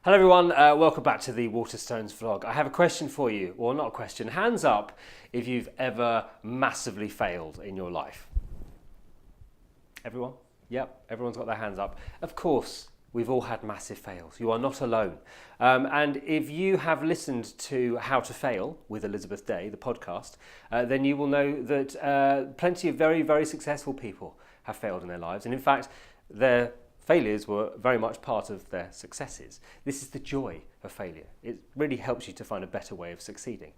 Hello everyone, welcome back to the Waterstones vlog. I have a question for you, or not a question, hands up if you've ever massively failed in your life. Everyone? Yep, everyone's got their hands up. Of course, we've all had massive fails. You are not alone. And if you have listened to How to Fail with Elizabeth Day, the podcast, then you will know that plenty of very, very successful people have failed in their lives. And in fact, their failures were very much part of their successes. This is the joy of failure. It really helps you to find a better way of succeeding.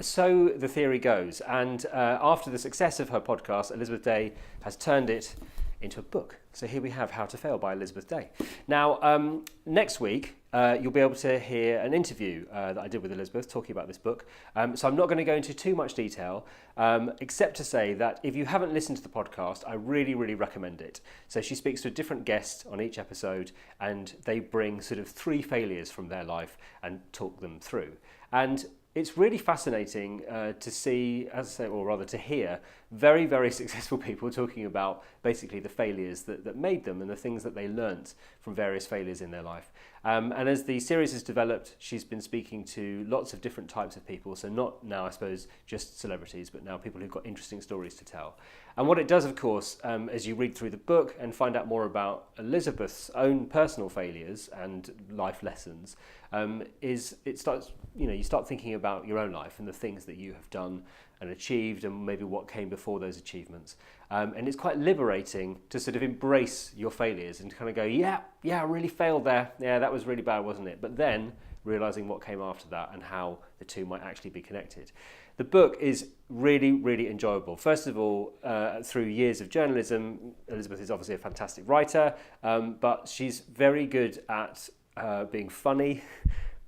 So the theory goes, and after the success of her podcast, Elizabeth Day has turned it into a book. So here we have How to Fail by Elizabeth Day. Now, next week, you'll be able to hear an interview that I did with Elizabeth talking about this book. So I'm not going to go into too much detail, except to say that if you haven't listened to the podcast, I really, really recommend it. So she speaks to a different guest on each episode, and they bring sort of 3 failures from their life and talk them through. And it's really fascinating to see, as I say, or rather to hear, very, very successful people talking about basically the failures that made them and the things that they learnt from various failures in their life. And as the series has developed, she's been speaking to lots of different types of people. So not now, I suppose, just celebrities, but now people who've got interesting stories to tell. And what it does, of course, as you read through the book and find out more about Elizabeth's own personal failures and life lessons, is it starts, you start thinking about your own life and the things that you have done and achieved and maybe what came before those achievements. And it's quite liberating to sort of embrace your failures and to kind of go, yeah, I really failed there. Yeah, that was really bad, wasn't it? But then realizing what came after that and how the two might actually be connected. The book is really, really enjoyable. First of all, through years of journalism, Elizabeth is obviously a fantastic writer, but she's very good at being funny,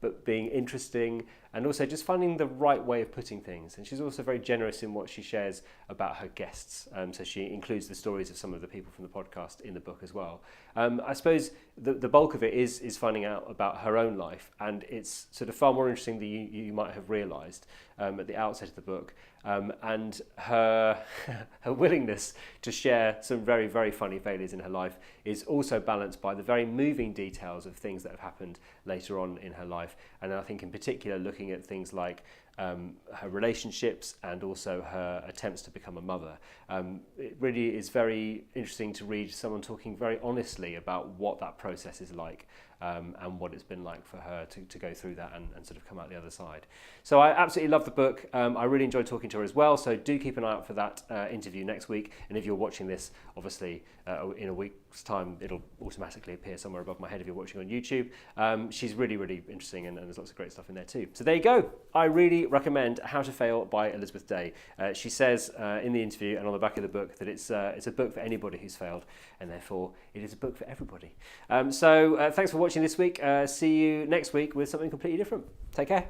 but being interesting, and also just finding the right way of putting things. And she's also very generous in what she shares about her guests. So she includes the stories of some of the people from the podcast in the book as well. I suppose the bulk of it is finding out about her own life, and it's sort of far more interesting than you might have realised at the outset of the book. And her her willingness to share some very, very funny failures in her life is also balanced by the very moving details of things that have happened later on in her life. And I think in particular looking at things like her relationships and also her attempts to become a mother. It really is very interesting to read someone talking very honestly about what that process is like, and what it's been like for her to go through that and sort of come out the other side. So I absolutely love the book. I really enjoyed talking to her as well, so do keep an eye out for that interview next week. And if you're watching this, obviously in a week's time, it'll automatically appear somewhere above my head if you're watching on YouTube. She's really, really interesting, and there's lots of great stuff in there too. So there you go. I really recommend How to Fail by Elizabeth Day. She says in the interview and on the back of the book that it's a book for anybody who's failed, and therefore it is a book for everybody. So thanks for watching this week. See you next week with something completely different. Take care.